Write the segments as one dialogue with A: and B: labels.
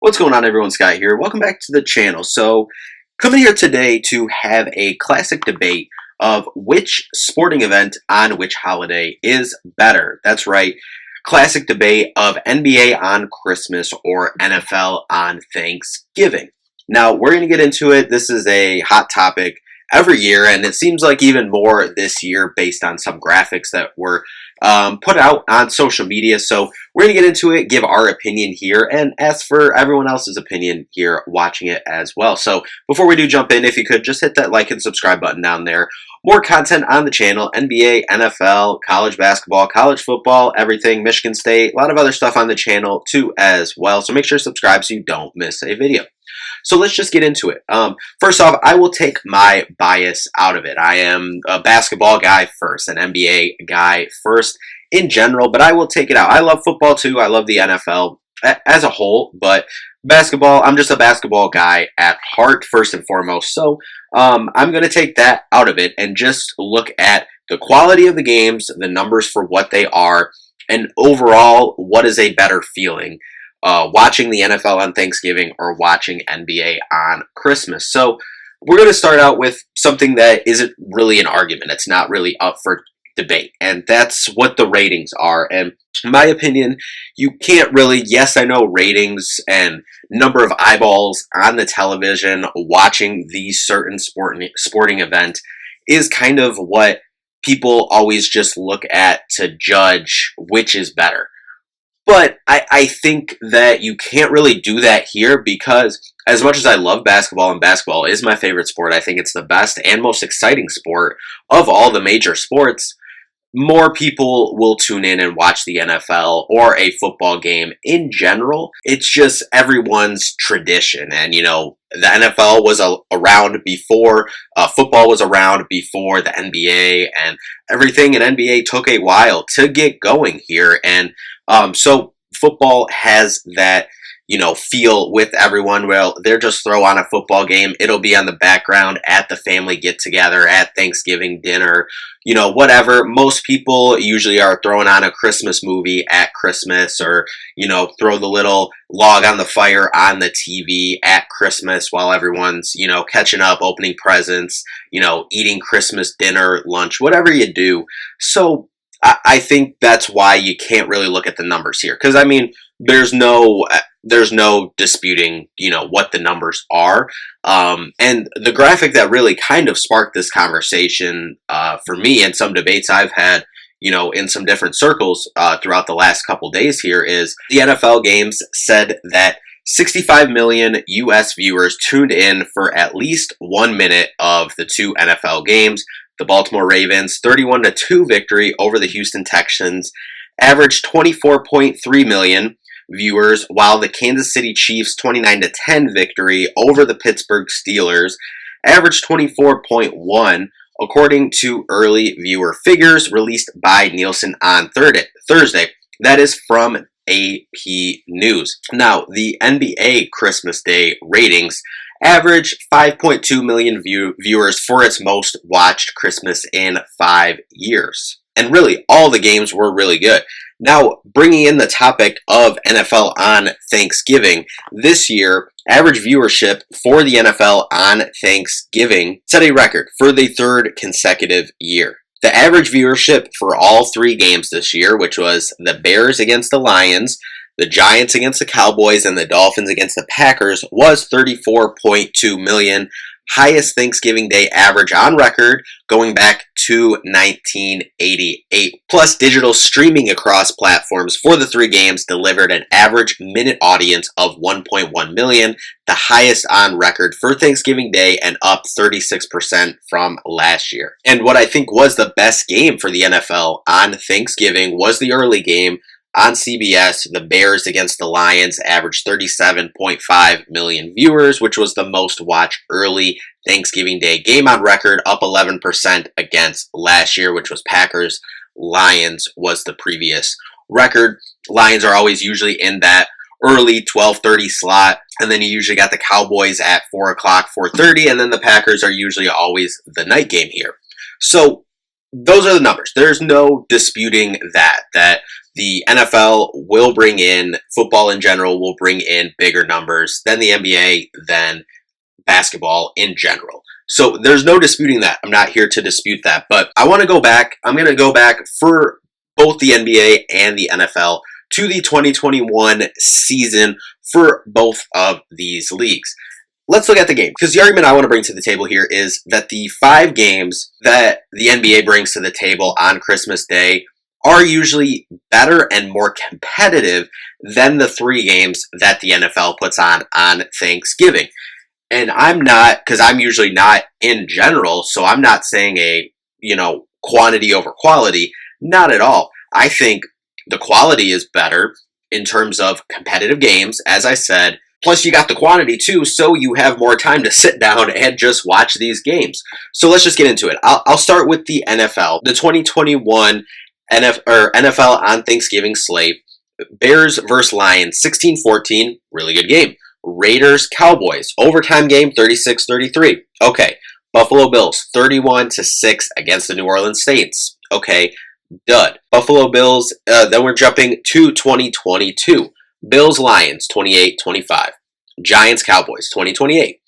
A: What's going on, everyone? Scott here. Welcome back to the channel. So, coming here today to have a classic debate of which sporting event on which holiday is better. That's right. Classic debate of NBA on Christmas or NFL on Thanksgiving. Now, we're going to get into it. This is a hot topic every year, and it seems like even more this year based on some graphics that were put out on social media. So we're going to get into it, give our opinion here, and ask for everyone else's opinion here watching it as well. So before we do jump in, if you could just hit that like and subscribe button down there. More content on the channel, NBA, NFL, college basketball, college football, everything, Michigan State, a lot of other stuff on the channel too as well. So make sure to subscribe so you don't miss a video. So let's just get into it. First off, I will take my bias out of it. I am a basketball guy first, an NBA guy first in general, but I will take it out. I love football too. I love the NFL as a whole, but basketball, I'm just a basketball guy at heart first and foremost. So I'm going to take that out of it and just look at the quality of the games, the numbers for what they are, and overall, what is a better feeling? Watching the NFL on Thanksgiving or watching NBA on Christmas. So we're going to start out with something that isn't really an argument. It's not really up for debate. And that's what the ratings are. And in my opinion, you can't really, yes, I know ratings and number of eyeballs on the television watching these certain sporting event is kind of what people always just look at to judge which is better. But I think that you can't really do that here because as much as I love basketball and basketball is my favorite sport, I think it's the best and most exciting sport of all the major sports, more people will tune in and watch the NFL or a football game in general. It's just everyone's tradition. And, you know, the NFL was around before, football was around before the NBA, and everything in NBA took a while to get going here. And so football has that, you know, feel with everyone. Well, they're just throw on a football game. It'll be on the background at the family get together, at Thanksgiving dinner, you know, whatever. Most people usually are throwing on a Christmas movie at Christmas, or, you know, throw the little log on the fire on the TV at Christmas while everyone's, you know, catching up, opening presents, you know, eating Christmas dinner, lunch, whatever you do. So I think that's why you can't really look at the numbers here. Because, I mean, there's no disputing, you know, what the numbers are. And the graphic that really kind of sparked this conversation for me and some debates I've had, you know, in some different circles throughout the last couple days here is the NFL games said that 65 million U.S. viewers tuned in for at least 1 minute of the two NFL games. The Baltimore Ravens 31-2 victory over the Houston Texans averaged 24.3 million viewers, while the Kansas City Chiefs 29-10 victory over the Pittsburgh Steelers averaged 24.1, according to early viewer figures released by Nielsen on Thursday. That is from AP News. Now, the NBA Christmas Day ratings average 5.2 million viewers for its most watched Christmas in 5 years. And really, all the games were really good. Now, bringing in the topic of NFL on Thanksgiving, this year, average viewership for the NFL on Thanksgiving set a record for the third consecutive year. The average viewership for all three games this year, which was the Bears against the Lions, the Giants against the Cowboys, and the Dolphins against the Packers, was 34.2 million, highest Thanksgiving Day average on record going back to 1988. Plus, digital streaming across platforms for the three games delivered an average minute audience of 1.1 million, the highest on record for Thanksgiving Day and up 36% from last year. And what I think was the best game for the NFL on Thanksgiving was the early game on CBS. The Bears against the Lions averaged 37.5 million viewers, which was the most watched early Thanksgiving Day game on record, up 11% against last year, which was Packers. Lions was the previous record. Lions are always usually in that early 12:30 slot, and then you usually got the Cowboys at 4 o'clock, 4:30, and then the Packers are usually always the night game here. So those are the numbers. There's no disputing that the NFL will bring in, football in general will bring in bigger numbers than the NBA, than basketball in general. So there's no disputing that. I'm not here to dispute that. But I want to go back. I'm going to go back for both the NBA and the NFL to the 2021 season for both of these leagues. Let's look at the game, because the argument I want to bring to the table here is that the 5 games that the NBA brings to the table on Christmas Day are usually better and more competitive than the 3 games that the NFL puts on Thanksgiving. And I'm not, because I'm usually not in general, so I'm not saying quantity over quality. Not at all. I think the quality is better in terms of competitive games, as I said. Plus, you got the quantity too, so you have more time to sit down and just watch these games. So let's just get into it. I'll start with the NFL. The 2021 NFL on Thanksgiving slate. Bears versus Lions, 16-14, really good game. Raiders, Cowboys, overtime game, 36-33. Okay. Buffalo Bills, 31-6 against the New Orleans Saints. Okay. Dud. Buffalo Bills, then we're jumping to 2022. Bills, Lions, 28-25. Giants, Cowboys, 20-28.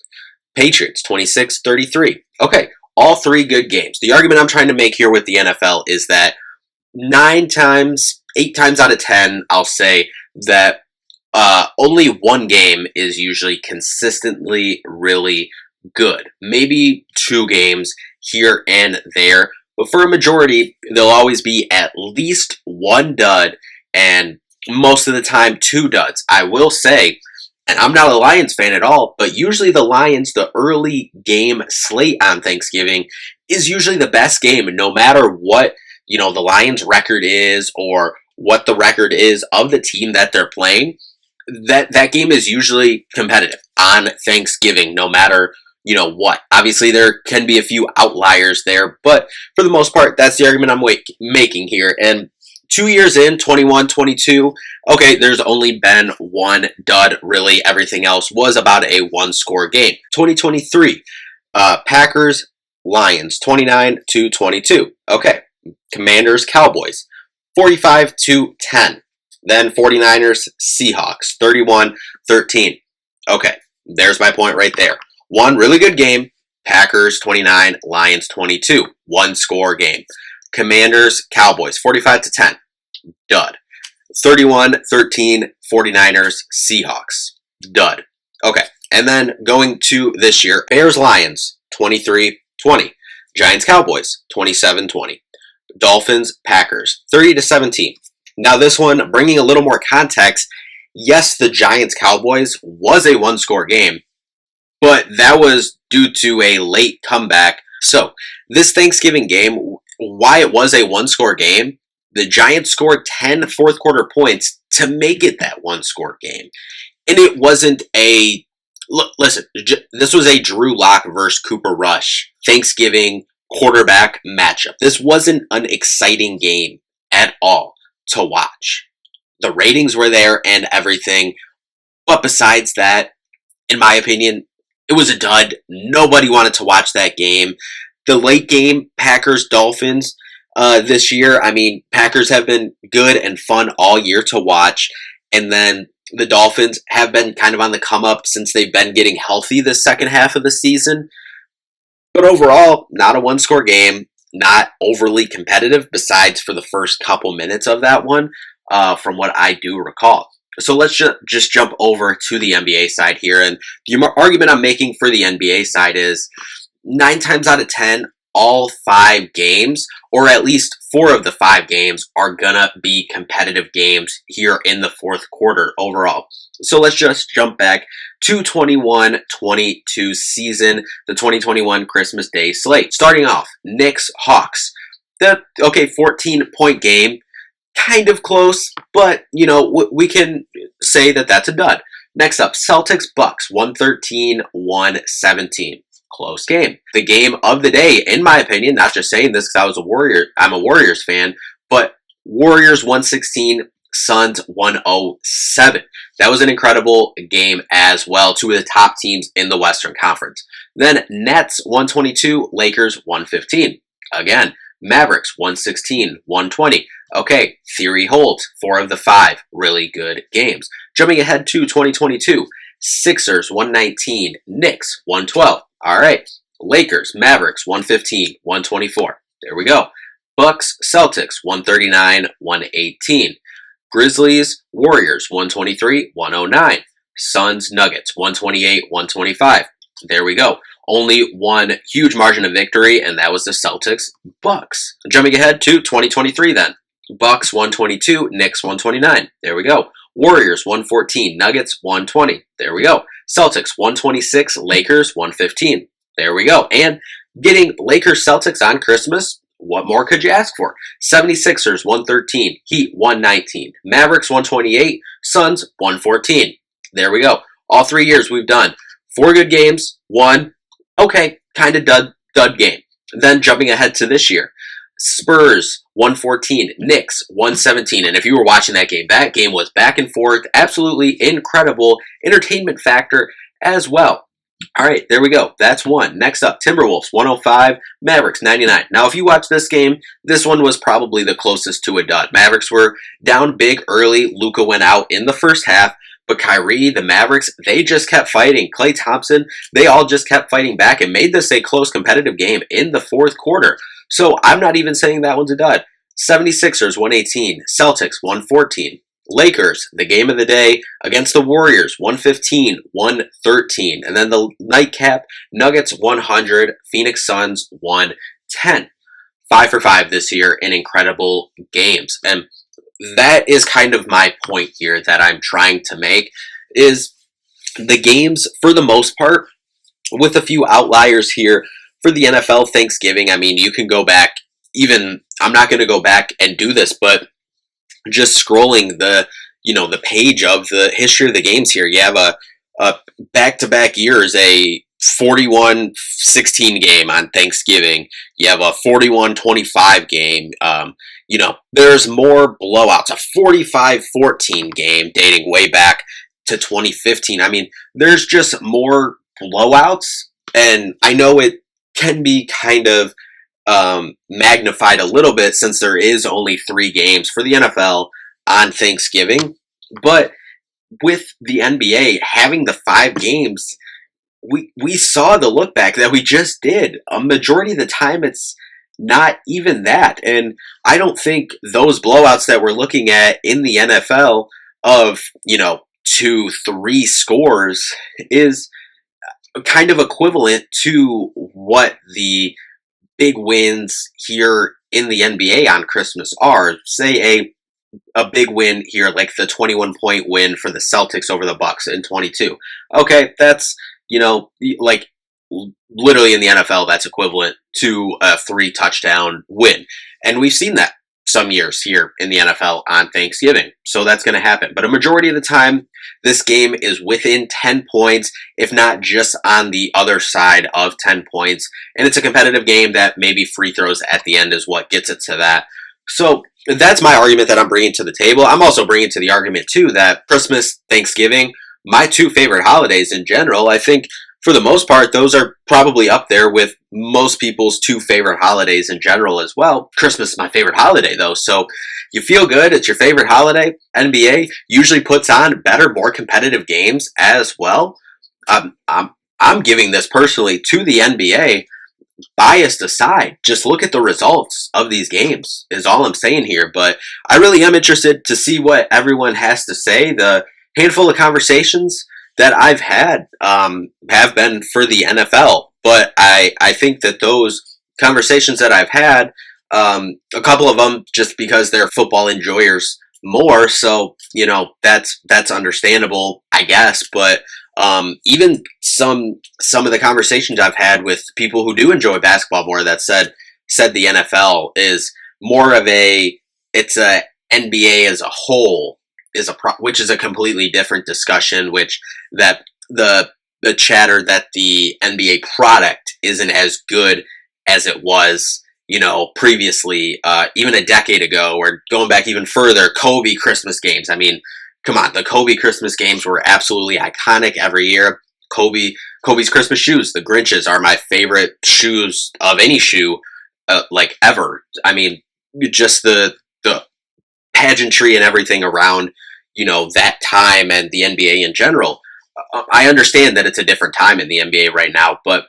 A: Patriots, 26-33. Okay, all 3 good games. The argument I'm trying to make here with the NFL is that 8 times out of 10, I'll say that only one game is usually consistently really good. Maybe 2 games here and there. But for a majority, there'll always be at least 1 dud and most of the time 2 duds. I will say, and I'm not a Lions fan at all, but usually the Lions, the early game slate on Thanksgiving is usually the best game, no matter what, the Lions record is or what the record is of the team that they're playing. That game is usually competitive on Thanksgiving, no matter what. Obviously, there can be a few outliers there, but for the most part, that's the argument I'm making here. And 2 years in, 21-22, okay, there's only been 1 dud, really. Everything else was about a 1-score game. 2023, Packers, Lions, 29-22. Okay, Commanders, Cowboys, 45-10. Then 49ers, Seahawks, 31-13. Okay, there's my point right there. 1 really good game, Packers, 29, Lions, 22. 1-score game. Commanders, Cowboys, 45-10. Dud. 31-13, 49ers, Seahawks. Dud. Okay, and then going to this year, Bears, Lions, 23-20. Giants, Cowboys, 27-20. Dolphins, Packers, 30-17. Now this one, bringing a little more context, yes, the Giants, Cowboys was a 1-score game, but that was due to a late comeback. So this Thanksgiving game, why it was a 1-score game, the Giants scored 10 fourth quarter points to make it that 1-score game. And it wasn't a, listen, this was a Drew Lock versus Cooper Rush Thanksgiving quarterback matchup. This wasn't an exciting game at all to watch. The ratings were there and everything. But besides that, in my opinion, it was a dud. Nobody wanted to watch that game. The late game, Packers-Dolphins, this year, Packers have been good and fun all year to watch. And then the Dolphins have been kind of on the come up since they've been getting healthy the second half of the season. But overall, not a 1-score game, not overly competitive, besides for the first couple minutes of that one, from what I do recall. So let's just jump over to the NBA side here. And the argument I'm making for the NBA side is 9 times out of 10, all 5 games, or at least 4 of the 5 games, are gonna be competitive games here in the fourth quarter overall. So let's just jump back to 21-22 season, the 2021 Christmas Day slate. Starting off, Knicks-Hawks. 14-point game. Kind of close, but, we can say that that's a dud. Next up, Celtics-Bucks, 113-117. Close game. The game of the day, in my opinion, not just saying this because I'm a Warriors fan, but Warriors 116, Suns 107. That was an incredible game as well. 2 of the top teams in the Western Conference. Then Nets 122, Lakers 115. Again, Mavericks, 116, 120. Okay, theory holds. 4 of the 5 really good games. Jumping ahead to 2022, Sixers, 119. Knicks, 112. All right. Lakers, Mavericks, 115, 124. There we go. Bucks, Celtics, 139, 118. Grizzlies, Warriors, 123, 109. Suns, Nuggets, 128, 125. There we go. Only one huge margin of victory, and that was the Celtics Bucks. Jumping ahead to 2023 then. Bucks 122, Knicks 129. There we go. Warriors 114, Nuggets 120. There we go. Celtics 126, Lakers 115. There we go. And getting Lakers Celtics on Christmas, what more could you ask for? 76ers 113, Heat 119, Mavericks 128, Suns 114. There we go. All 3 years we've done 4 good games, 1 okay, kind of dud game. Then jumping ahead to this year, Spurs 114, Knicks 117. And if you were watching that game was back and forth, absolutely incredible entertainment factor as well. All right, there we go. That's one. Next up, Timberwolves 105, Mavericks 99. Now, if you watch this game, this one was probably the closest to a dud. Mavericks were down big early. Luka went out in the first half. But Kyrie, the Mavericks, they just kept fighting. Klay Thompson, they all just kept fighting back and made this a close competitive game in the fourth quarter. So I'm not even saying that one's a dud. 76ers 118, Celtics 114. Lakers, the game of the day against the Warriors, 115, 113. And then the nightcap, Nuggets 100, Phoenix Suns 110. 5 for 5 this year in incredible games. And that is kind of my point here that I'm trying to make, is the games, for the most part, with a few outliers here, for the NFL Thanksgiving, I mean, you can go back, even, I'm not going to go back and do this, but just scrolling the page of the history of the games here, you have a back-to-back years, a 41-16 game on Thanksgiving. You have a 41-25 game. There's more blowouts. A 45-14 game dating way back to 2015. I mean, there's just more blowouts, and I know it can be kind of magnified a little bit since there is only 3 games for the NFL on Thanksgiving. But with the NBA having the 5 games, we saw the look back that we just did. A majority of the time, it's not even that. And I don't think those blowouts that we're looking at in the NFL of, 2-3 scores is kind of equivalent to what the big wins here in the NBA on Christmas are. Say a big win here, like the 21-point win for the Celtics over the Bucks in 22. Okay, that's, like literally in the NFL, that's equivalent to a 3-touchdown win. And we've seen that some years here in the NFL on Thanksgiving. So that's going to happen. But a majority of the time, this game is within 10 points, if not just on the other side of 10 points. And it's a competitive game that maybe free throws at the end is what gets it to that. So that's my argument that I'm bringing to the table. I'm also bringing to the argument, too, that Christmas, Thanksgiving, my 2 favorite holidays in general, I think for the most part, those are probably up there with most people's 2 favorite holidays in general as well. Christmas is my favorite holiday, though, so you feel good. It's your favorite holiday. NBA usually puts on better, more competitive games as well. I'm giving this personally to the NBA. Biased aside, just look at the results of these games is all I'm saying here. But I really am interested to see what everyone has to say. The handful of conversations that I've had have been for the NFL, but I think that those conversations that I've had, a couple of them just because they're football enjoyers more, so that's understandable, I guess. But even some of the conversations I've had with people who do enjoy basketball more that said the NFL is more of it's a NBA as a whole which is a completely different discussion, which that the chatter that the NBA product isn't as good as it was, previously, even a decade ago, or going back even further, Kobe Christmas games. I mean, come on, the Kobe Christmas games were absolutely iconic every year. Kobe's Christmas shoes, the Grinches, are my favorite shoes of any shoe like ever. I mean, just the pageantry and everything around, that time and the NBA in general. I understand that it's a different time in the NBA right now, but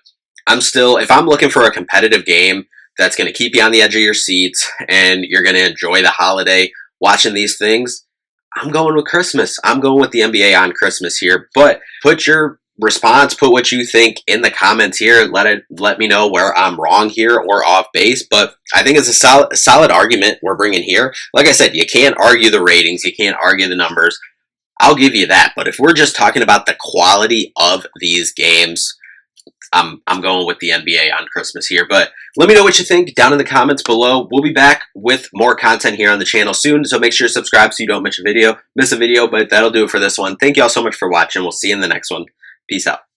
A: I'm still, if I'm looking for a competitive game that's going to keep you on the edge of your seats and you're going to enjoy the holiday watching these things, I'm going with Christmas. I'm going with the NBA on Christmas here. But put your response, put what you think in the comments here. Let me know where I'm wrong here or off base. But I think it's a solid argument we're bringing here. Like I said, you can't argue the ratings, you can't argue the numbers. I'll give you that. But if we're just talking about the quality of these games, I'm going with the NBA on Christmas here. But let me know what you think down in the comments below. We'll be back with more content here on the channel soon, so make sure to subscribe so you don't miss a video. But that'll do it for this one. Thank you all so much for watching. We'll see you in the next one. Peace out.